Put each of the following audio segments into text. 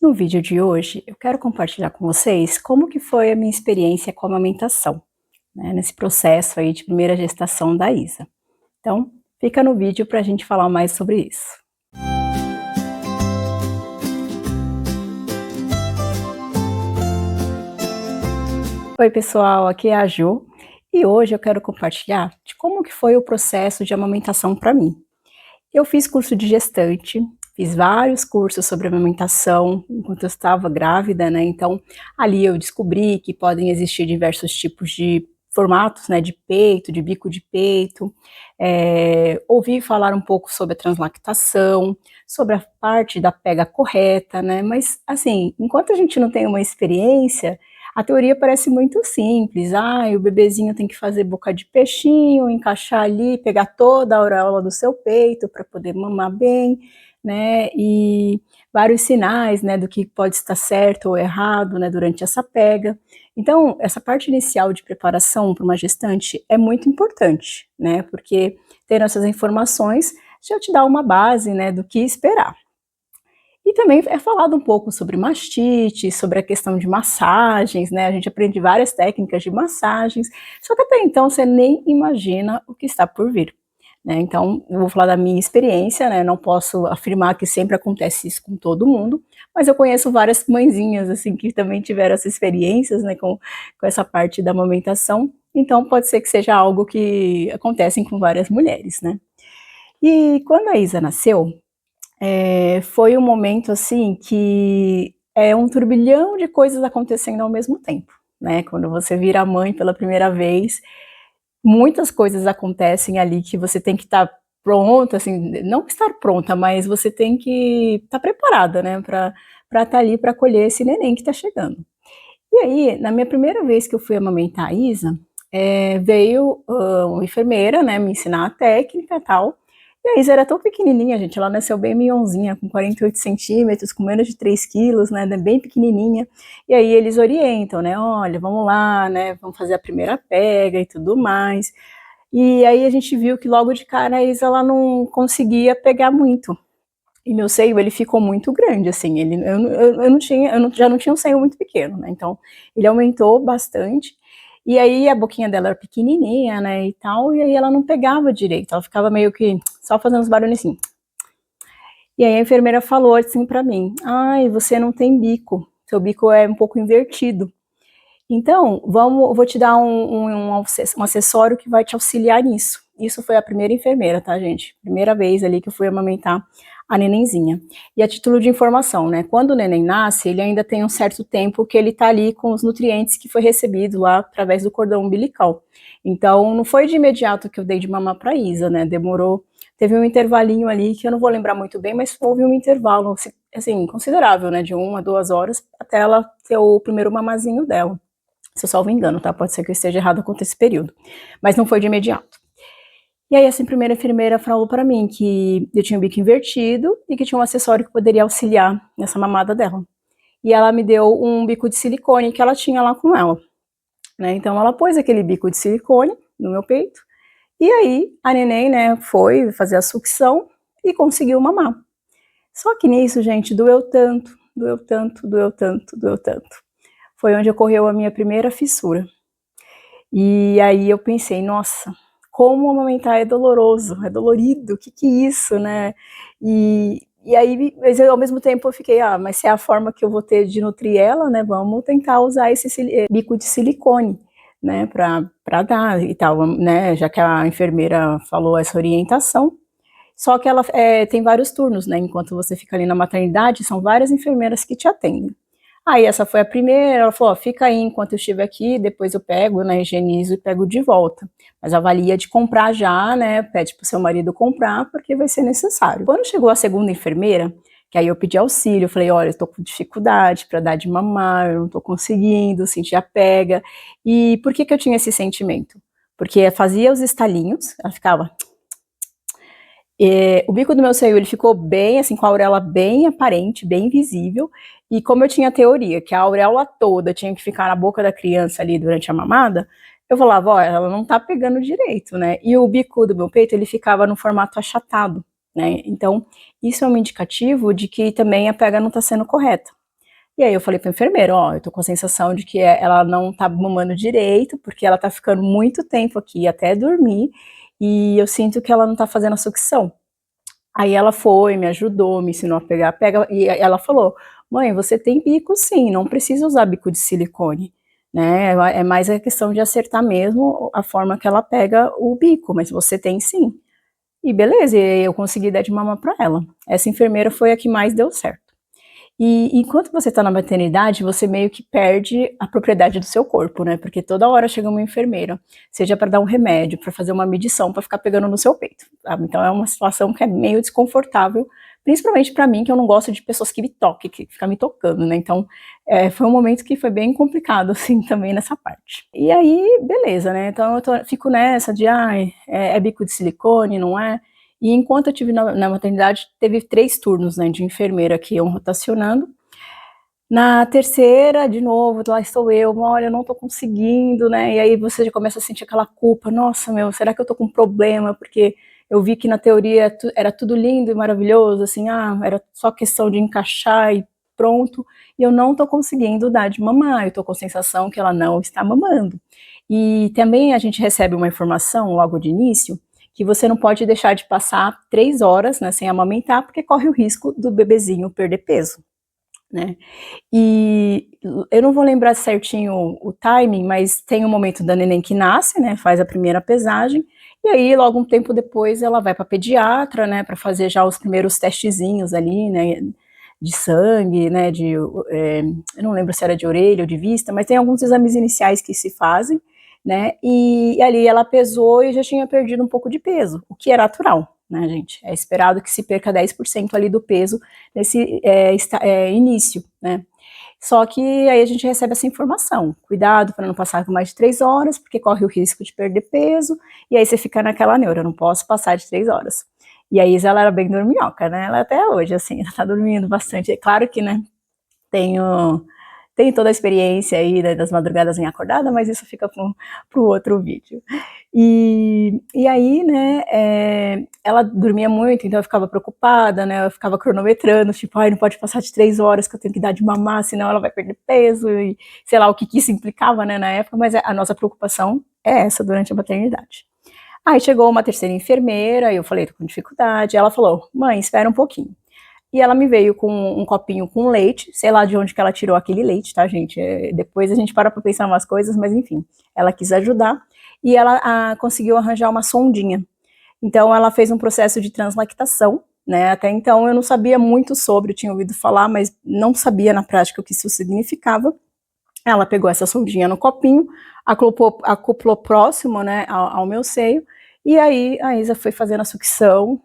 No vídeo de hoje, eu quero compartilhar com vocês como que foi a minha experiência com a amamentação, né, nesse processo aí de primeira gestação da Isa. Então, fica no vídeo para a gente falar mais sobre isso. Oi pessoal, aqui é a Ju e hoje eu quero compartilhar de como que foi o processo de amamentação para mim. Eu fiz curso de gestante, fiz vários cursos sobre amamentação enquanto eu estava grávida, né? Então, ali eu descobri que podem existir diversos tipos de formatos, né? De peito, de bico de peito. Ouvi falar um pouco sobre a translactação, sobre a parte da pega correta, né? Mas, assim, enquanto a gente não tem uma experiência, a teoria parece muito simples. O bebezinho tem que fazer boca de peixinho, encaixar ali, pegar toda a auréola do seu peito para poder mamar bem, né? E vários sinais, né, do que pode estar certo ou errado, né, durante essa pega. Então, essa parte inicial de preparação para uma gestante é muito importante, né? Porque ter essas informações já te dá uma base, né, do que esperar. E também é falado um pouco sobre mastite, sobre a questão de massagens, né? A gente aprende várias técnicas de massagens, só que até então você nem imagina o que está por vir, né? Então, eu vou falar da minha experiência, né? Não posso afirmar que sempre acontece isso com todo mundo, mas eu conheço várias mãezinhas, assim, que também tiveram essas experiências, né, com essa parte da amamentação, então pode ser que seja algo que acontece com várias mulheres, né? E quando a Isa nasceu, foi um momento, assim, que é um turbilhão de coisas acontecendo ao mesmo tempo, né, quando você vira mãe pela primeira vez, muitas coisas acontecem ali que você tem que estar pronta, assim, não estar pronta, mas você tem que estar preparada, né, para estar ali para acolher esse neném que está chegando. E aí, na minha primeira vez que eu fui amamentar a Isa, veio uma enfermeira, né, me ensinar a técnica e tal. E a Isa era tão pequenininha, gente, ela nasceu bem mignonzinha, com 48 centímetros, com menos de 3 quilos, né, bem pequenininha. E aí eles orientam, né, olha, vamos lá, né, vamos fazer a primeira pega e tudo mais. E aí a gente viu que logo de cara a Isa, ela não conseguia pegar muito. E meu seio, ele ficou muito grande, assim, eu não tinha, já não tinha um seio muito pequeno, né, então ele aumentou bastante, e aí a boquinha dela era pequenininha, né, e tal, e aí ela não pegava direito, ela ficava meio que só fazendo os barulhos assim. E aí a enfermeira falou assim pra mim: "Ai, você não tem bico, seu bico é um pouco invertido. Então, vou te dar um acessório que vai te auxiliar nisso." Isso foi a primeira enfermeira, tá, gente? Primeira vez ali que eu fui amamentar a nenenzinha. E a título de informação, né? Quando o neném nasce, ele ainda tem um certo tempo que ele tá ali com os nutrientes que foi recebido lá através do cordão umbilical. Então, não foi de imediato que eu dei de mamar pra Isa, né? Demorou, teve um intervalinho ali que eu não vou lembrar muito bem, mas houve um intervalo, assim, considerável, né? De 1 a 2 horas até ela ter o primeiro mamazinho dela. Se eu salvo engano, tá? Pode ser que eu esteja errado quanto a esse período, mas não foi de imediato. E aí essa primeira enfermeira falou para mim que eu tinha o bico invertido e que tinha um acessório que poderia auxiliar nessa mamada dela. E ela me deu um bico de silicone que ela tinha lá com ela, né? Então ela pôs aquele bico de silicone no meu peito e aí a neném, né, foi fazer a sucção e conseguiu mamar. Só que nisso, gente, doeu tanto, doeu tanto, doeu tanto, doeu tanto. Foi onde ocorreu a minha primeira fissura. E aí eu pensei: "Nossa, como amamentar é doloroso, é dolorido, o que que é isso, né?" E aí, mas eu, ao mesmo tempo eu fiquei: mas se é a forma que eu vou ter de nutrir ela, né, vamos tentar usar esse bico de silicone, né, pra dar e tal, né, já que a enfermeira falou essa orientação. Só que ela, tem vários turnos, né, enquanto você fica ali na maternidade, são várias enfermeiras que te atendem. Aí essa foi a primeira, ela falou: "Ó, fica aí enquanto eu estiver aqui, depois eu pego, né, higienizo e pego de volta. Mas avalia de comprar já, né, pede pro seu marido comprar, porque vai ser necessário." Quando chegou a segunda enfermeira, que aí eu pedi auxílio, eu falei: "Olha, eu tô com dificuldade para dar de mamar, eu não tô conseguindo, senti a pega." E por que que eu tinha esse sentimento? Porque fazia os estalinhos, ela ficava. O bico do meu seio, ele ficou bem, assim, com a auréola bem aparente, bem visível, e como eu tinha a teoria que a auréola toda tinha que ficar na boca da criança ali durante a mamada, eu falava: "Ó, ela não tá pegando direito, né." E o bico do meu peito, ele ficava no formato achatado, né, então isso é um indicativo de que também a pega não tá sendo correta, E aí eu falei para a enfermeira, ó, eu tô com a sensação de que ela não tá mamando direito, porque ela tá ficando muito tempo aqui até dormir, e eu sinto que ela não tá fazendo a sucção. Aí ela foi, me ajudou, me ensinou a pegar, pega, e ela falou: "Mãe, você tem bico sim, não precisa usar bico de silicone, né, é mais a questão de acertar mesmo a forma que ela pega o bico, mas você tem sim". E beleza, e aí eu consegui dar de mamar para ela. Essa enfermeira foi a que mais deu certo. E enquanto você está na maternidade, você meio que perde a propriedade do seu corpo, né, porque toda hora chega uma enfermeira, seja para dar um remédio, para fazer uma medição, para ficar pegando no seu peito, sabe. Então é uma situação que é meio desconfortável, principalmente para mim, que eu não gosto de pessoas que me toquem, que fica me tocando, né, então, foi um momento que foi bem complicado, assim, também nessa parte. E aí, beleza, né, então fico nessa de: "Ai, é bico de silicone, não é?". E enquanto eu tive na maternidade, teve 3 turnos, né, de enfermeira que iam rotacionando. Na terceira, de novo, lá estou eu: "Olha, eu não tô conseguindo", né, e aí você já começa a sentir aquela culpa: "Nossa, meu, será que eu tô com problema?", porque eu vi que na teoria era tudo lindo e maravilhoso, assim, era só questão de encaixar e pronto, e eu não tô conseguindo dar de mamar, eu tô com a sensação que ela não está mamando. E também a gente recebe uma informação logo de início, que você não pode deixar de passar 3 horas, né, sem amamentar, porque corre o risco do bebezinho perder peso, né. E eu não vou lembrar certinho o timing, mas tem o momento da neném que nasce, né, faz a primeira pesagem, e aí logo um tempo depois ela vai para pediatra, né, para fazer já os primeiros testezinhos ali, né, de sangue, né, eu não lembro se era de orelha ou de vista, mas tem alguns exames iniciais que se fazem, né, e ali ela pesou e já tinha perdido um pouco de peso, o que é natural, né, gente, é esperado que se perca 10% ali do peso nesse, início, né. Só que aí a gente recebe essa informação, cuidado para não passar por mais de 3 horas, porque corre o risco de perder peso, e aí você fica naquela neura, eu não posso passar de 3 horas. E a Isa ela era bem dorminhoca, né, ela até hoje, assim, ela tá dormindo bastante, é claro que, né, tenho tenho toda a experiência aí, né, das madrugadas em acordada, mas isso fica para o outro vídeo. E aí, né, ela dormia muito, então eu ficava preocupada, né, eu ficava cronometrando, tipo: "Ai, não pode passar de 3 horas que eu tenho que dar de mamar, senão ela vai perder peso", e sei lá o que que isso implicava, né, na época, mas a nossa preocupação é essa durante a maternidade. Aí chegou uma terceira enfermeira, e eu falei: "Tô com dificuldade", ela falou: "Mãe, espera um pouquinho". E ela me veio com um copinho com leite, sei lá de onde que ela tirou aquele leite, tá, gente? Depois a gente para pra pensar umas coisas, mas enfim, ela quis ajudar e ela conseguiu arranjar uma sondinha. Então ela fez um processo de translactação, né? Até então eu não sabia muito sobre, eu tinha ouvido falar, mas não sabia na prática o que isso significava. Ela pegou essa sondinha no copinho, acoplou próximo, né, ao meu seio, e aí a Isa foi fazendo a sucção,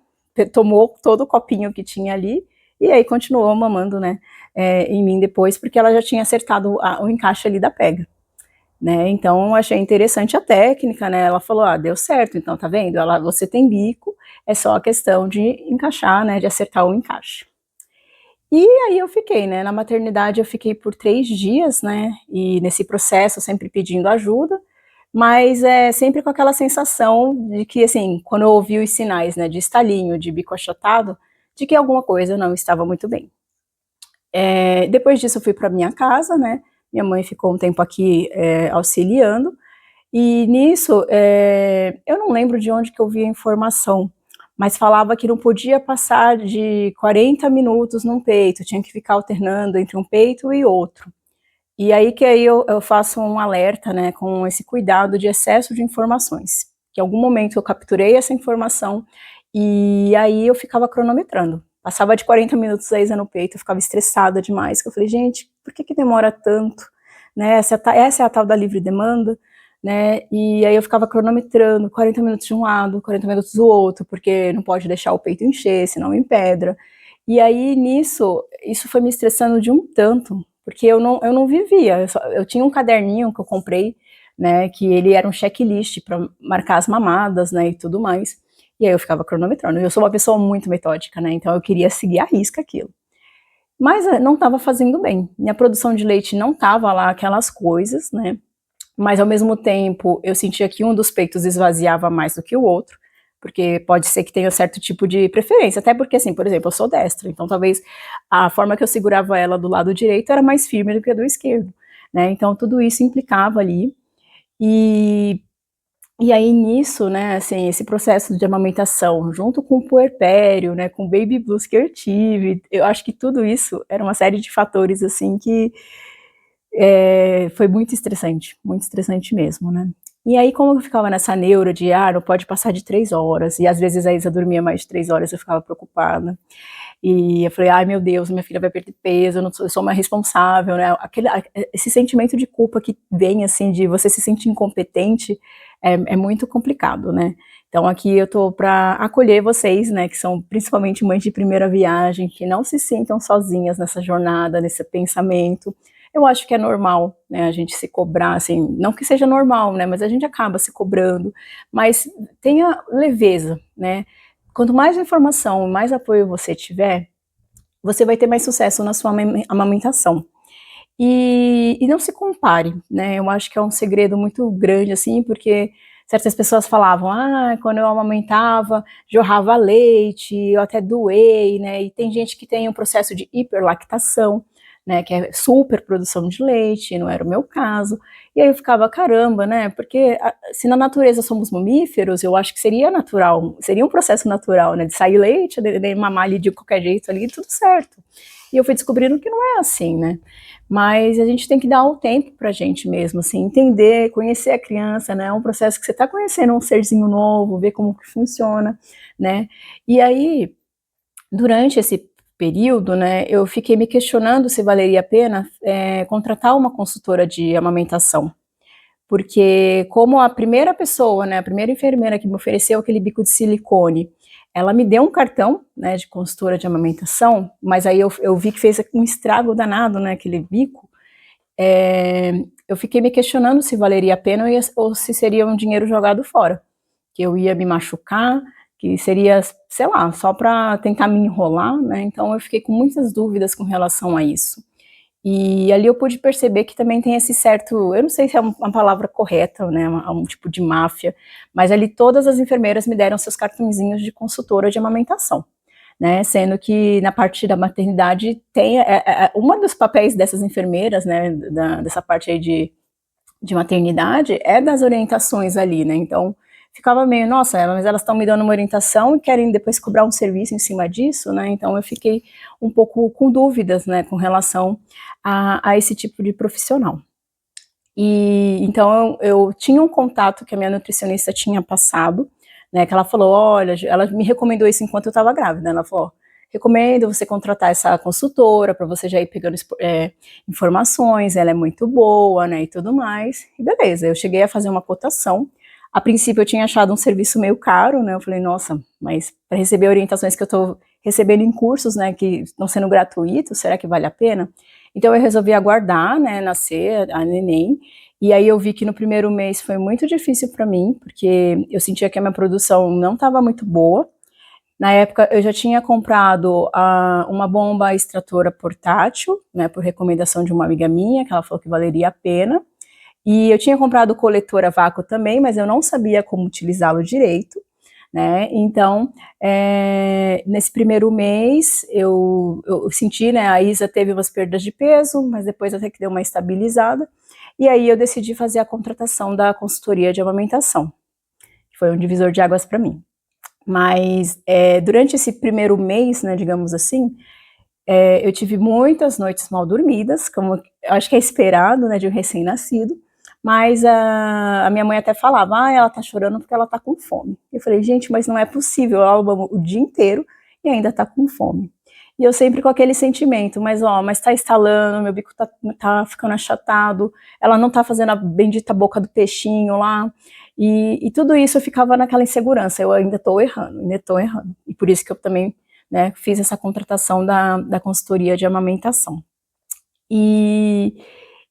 tomou todo o copinho que tinha ali, e aí continuou mamando, né, em mim depois, porque ela já tinha acertado o encaixe ali da pega, né. Então eu achei interessante a técnica, né, ela falou: "Ah, deu certo, então tá vendo? Você tem bico, é só a questão de encaixar, né, de acertar o encaixe". E aí eu fiquei, né, na maternidade eu fiquei por 3 dias, né, e nesse processo sempre pedindo ajuda, mas, sempre com aquela sensação de que, assim, quando eu ouvi os sinais, né, de estalinho, de bico achatado, de que alguma coisa não estava muito bem. Depois disso eu fui para minha casa, né, minha mãe ficou um tempo aqui, auxiliando, e nisso, eu não lembro de onde que eu vi a informação, mas falava que não podia passar de 40 minutos num peito, tinha que ficar alternando entre um peito e outro. E aí eu faço um alerta, né, com esse cuidado de excesso de informações, que em algum momento eu capturei essa informação, e aí eu ficava cronometrando. Passava de 40 minutos a Isa no peito, eu ficava estressada demais, que eu falei: "Gente, por que que demora tanto?", né, essa é a tal da livre demanda, né, e aí eu ficava cronometrando 40 minutos de um lado, 40 minutos do outro, porque não pode deixar o peito encher, senão empedra. E aí nisso, isso foi me estressando de um tanto, porque eu não vivia, eu tinha um caderninho que eu comprei, né, que ele era um checklist para marcar as mamadas, né, e tudo mais, e aí eu ficava cronometrando. Eu sou uma pessoa muito metódica, né, então eu queria seguir à risca aquilo. Mas, não estava fazendo bem. Minha produção de leite não estava lá aquelas coisas, né, mas ao mesmo tempo eu sentia que um dos peitos esvaziava mais do que o outro, porque pode ser que tenha certo tipo de preferência, até porque, assim, por exemplo, eu sou destra, então talvez a forma que eu segurava ela do lado direito era mais firme do que a do esquerdo, né, então tudo isso implicava ali, e e aí nisso, né, assim, esse processo de amamentação, junto com o puerpério, né, com o baby blues que eu tive, eu acho que tudo isso era uma série de fatores, assim, que foi muito estressante mesmo, né. E aí como eu ficava nessa neura de: "Ah, não pode passar de 3 horas", e às vezes a Isa dormia mais de 3 horas, eu ficava preocupada. E eu falei: "Ai meu Deus, minha filha vai perder peso, eu sou uma responsável", né, esse sentimento de culpa que vem, assim, de você se sentir incompetente, é muito complicado, né. Então aqui eu tô pra acolher vocês, né, que são principalmente mães de primeira viagem, que não se sintam sozinhas nessa jornada, nesse pensamento. Eu acho que é normal, né, a gente se cobrar, assim, não que seja normal, né, mas a gente acaba se cobrando, mas tenha leveza, né. Quanto mais informação, mais apoio você tiver, você vai ter mais sucesso na sua amamentação. E não se compare, né, eu acho que é um segredo muito grande, assim, porque certas pessoas falavam: "Ah, quando eu amamentava, jorrava leite, eu até doei", né, e tem gente que tem um processo de hiperlactação, né, que é superprodução de leite, não era o meu caso. E aí eu ficava: "Caramba", né, porque se na natureza somos mamíferos, eu acho que seria natural, seria um processo natural, né, de sair leite, de mamar ali de qualquer jeito ali, tudo certo. E eu fui descobrindo que não é assim, né. Mas a gente tem que dar o tempo pra gente mesmo, assim, entender, conhecer a criança, né, é um processo que você tá conhecendo um serzinho novo, ver como que funciona, né. E aí, durante esse período, né, eu fiquei me questionando se valeria a pena, contratar uma consultora de amamentação, porque como a primeira pessoa, né, a primeira enfermeira que me ofereceu aquele bico de silicone, ela me deu um cartão, né, de consultora de amamentação, mas aí eu vi que fez um estrago danado, né, aquele bico, eu fiquei me questionando se valeria a pena ou se seria um dinheiro jogado fora, que eu ia me machucar, que seria, sei lá, só para tentar me enrolar, né, então eu fiquei com muitas dúvidas com relação a isso. E ali eu pude perceber que também tem esse certo, eu não sei se é uma palavra correta, né, um tipo de máfia, mas ali todas as enfermeiras me deram seus cartõezinhos de consultora de amamentação, né, sendo que na parte da maternidade tem, uma dos papéis dessas enfermeiras, né, dessa parte aí de maternidade, é das orientações ali, né, então ficava meio, nossa, mas elas estão me dando uma orientação e querem depois cobrar um serviço em cima disso, né, então eu fiquei um pouco com dúvidas, né, com relação a esse tipo de profissional. E então eu tinha um contato que a minha nutricionista tinha passado, né, que ela falou: "Olha", ela me recomendou isso enquanto eu estava grávida, ela falou: "Ó, recomendo você contratar essa consultora para você já ir pegando informações, ela é muito boa, né, e tudo mais". E beleza, eu cheguei a fazer uma cotação. A princípio eu tinha achado um serviço meio caro, né, eu falei: "Nossa, mas para receber orientações que eu estou recebendo em cursos, né, que estão sendo gratuitos, será que vale a pena?". Então eu resolvi aguardar, né, nascer a neném, e aí eu vi que no primeiro mês foi muito difícil para mim, porque eu sentia que a minha produção não estava muito boa. Na época eu já tinha comprado uma bomba extratora portátil, né, por recomendação de uma amiga minha, que ela falou que valeria a pena, e eu tinha comprado o coletor a vácuo também, mas eu não sabia como utilizá-lo direito, né, então, nesse primeiro mês eu senti, né, a Isa teve umas perdas de peso, mas depois até que deu uma estabilizada, e aí eu decidi fazer a contratação da consultoria de amamentação, que foi um divisor de águas para mim. Mas, durante esse primeiro mês, né, digamos assim, eu tive muitas noites mal dormidas, como acho que é esperado, né, de um recém-nascido, mas a minha mãe até falava: "Ah, ela tá chorando porque ela tá com fome". Eu falei: "Gente, mas não é possível, ela mama o dia inteiro e ainda tá com fome". E eu sempre com aquele sentimento: "Mas ó, mas tá estalando, meu bico tá ficando achatado, ela não tá fazendo a bendita boca do peixinho lá". E tudo isso eu ficava naquela insegurança, eu ainda tô errando, ainda tô errando. E por isso que eu também, né, fiz essa contratação da consultoria de amamentação. E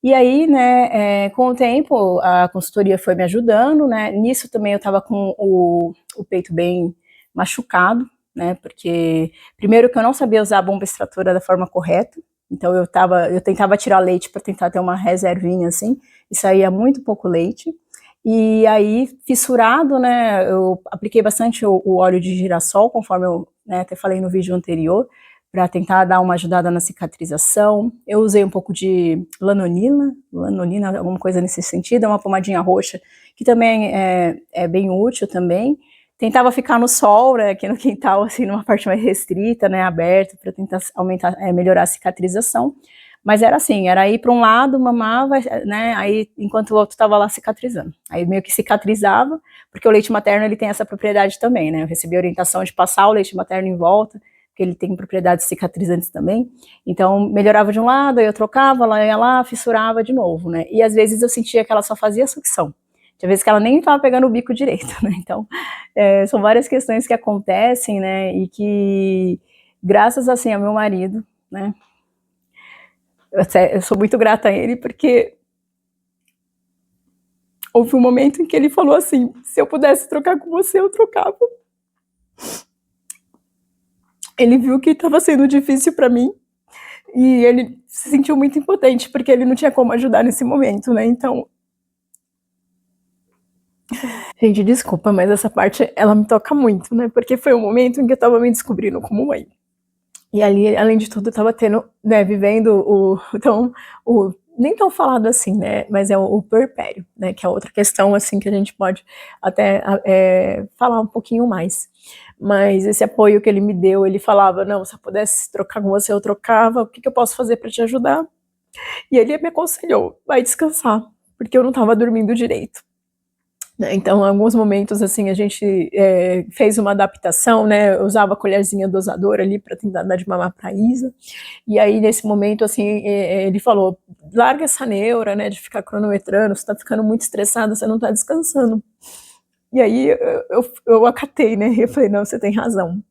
e aí, né, com o tempo, a consultoria foi me ajudando, né, nisso também eu estava com o peito bem machucado, né, porque primeiro que eu não sabia usar a bomba extratora da forma correta, então eu tentava tirar leite para tentar ter uma reservinha, assim, e saía muito pouco leite. E aí, fissurado, né, eu apliquei bastante o óleo de girassol, conforme eu, né, até falei no vídeo anterior, para tentar dar uma ajudada na cicatrização. Eu usei um pouco de lanolina, alguma coisa nesse sentido, é uma pomadinha roxa, que também é bem útil também. Tentava ficar no sol, né, aqui no quintal, assim, numa parte mais restrita, né, aberta, para tentar aumentar, melhorar a cicatrização. Mas era assim, era ir para um lado, mamava, né, aí enquanto o outro estava lá cicatrizando. Aí meio que cicatrizava, porque o leite materno ele tem essa propriedade também, né, eu recebi a orientação de passar o leite materno em volta, porque ele tem propriedades cicatrizantes também, então melhorava de um lado, aí eu trocava, ela ia lá, fissurava de novo, né, e às vezes eu sentia que ela só fazia sucção. Tinha vezes que ela nem estava pegando o bico direito, né, então são várias questões que acontecem, né, e que graças assim ao meu marido, né, eu sou muito grata a ele, porque houve um momento em que ele falou assim, se eu pudesse trocar com você, eu trocava. Ele viu que estava sendo difícil para mim, e ele se sentiu muito impotente, porque ele não tinha como ajudar nesse momento, né, então... Gente, desculpa, mas essa parte, ela me toca muito, né, porque foi um momento em que eu estava me descobrindo como mãe. E ali, além de tudo, eu estava tendo, né, vivendo nem tão falado assim, né, mas é o puerpério, né, que é outra questão, assim, que a gente pode até falar um pouquinho mais. Mas esse apoio que ele me deu, ele falava, não, se eu pudesse trocar com você, eu trocava, o que eu posso fazer para te ajudar? E ele me aconselhou, vai descansar, porque eu não estava dormindo direito. Então, em alguns momentos, assim, a gente fez uma adaptação, né, eu usava a colherzinha dosadora ali para tentar dar de mamar para a Isa, e aí nesse momento, assim, ele falou, larga essa neura, né, de ficar cronometrando, você tá ficando muito estressada, você não tá descansando. E aí eu acatei, né, eu falei, não, você tem razão.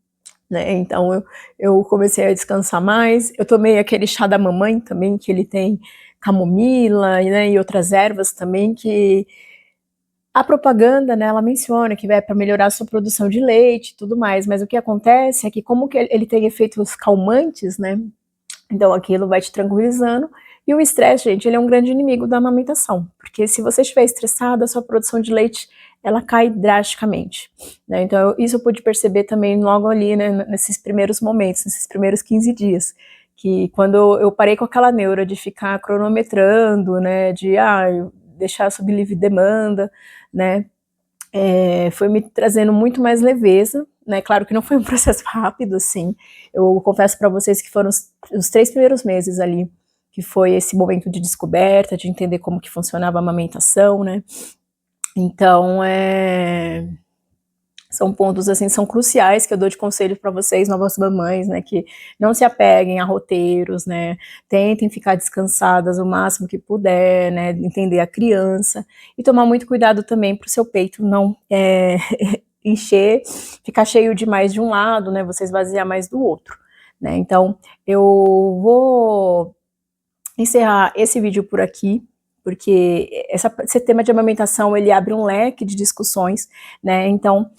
Né, então eu comecei a descansar mais, eu tomei aquele chá da mamãe também, que ele tem camomila, né, e outras ervas também, que a propaganda, né, ela menciona que é para melhorar a sua produção de leite e tudo mais, mas o que acontece é que como que ele tem efeitos calmantes, né, então aquilo vai te tranquilizando, e o estresse, gente, ele é um grande inimigo da amamentação, porque se você estiver estressada, a sua produção de leite, ela cai drasticamente, né, então isso eu pude perceber também logo ali, né, nesses primeiros momentos, nesses primeiros 15 dias, que quando eu parei com aquela neura de ficar cronometrando, né, de deixar sob livre demanda, né, foi me trazendo muito mais leveza, né, claro que não foi um processo rápido, assim, eu confesso para vocês que foram os 3 primeiros meses ali, que foi esse momento de descoberta, de entender como que funcionava a amamentação, né, então, são pontos, assim, são cruciais que eu dou de conselho para vocês, novas mamães, né, que não se apeguem a roteiros, né, tentem ficar descansadas o máximo que puder, né, entender a criança, e tomar muito cuidado também para o seu peito não encher, ficar cheio demais de um lado, né, você esvaziar mais do outro, né, então eu vou encerrar esse vídeo por aqui, porque esse tema de amamentação, ele abre um leque de discussões, né, então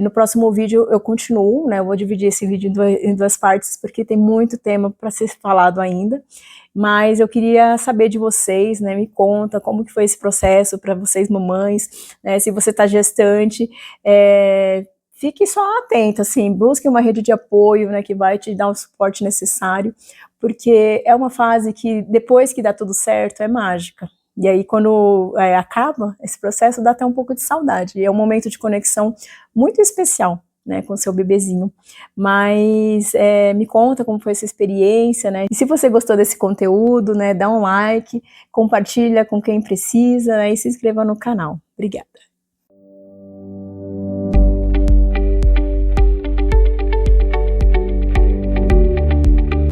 no próximo vídeo eu continuo, né, eu vou dividir esse vídeo em duas partes, porque tem muito tema para ser falado ainda, mas eu queria saber de vocês, né, me conta como que foi esse processo para vocês mamães, né, se você está gestante, fique só atenta, assim, busque uma rede de apoio, né, que vai te dar o suporte necessário, porque é uma fase que depois que dá tudo certo é mágica, e aí quando acaba esse processo dá até um pouco de saudade, e é um momento de conexão muito especial, né, com seu bebezinho, mas me conta como foi essa experiência, né, e se você gostou desse conteúdo, né, dá um like, compartilha com quem precisa, né, e se inscreva no canal. Obrigada.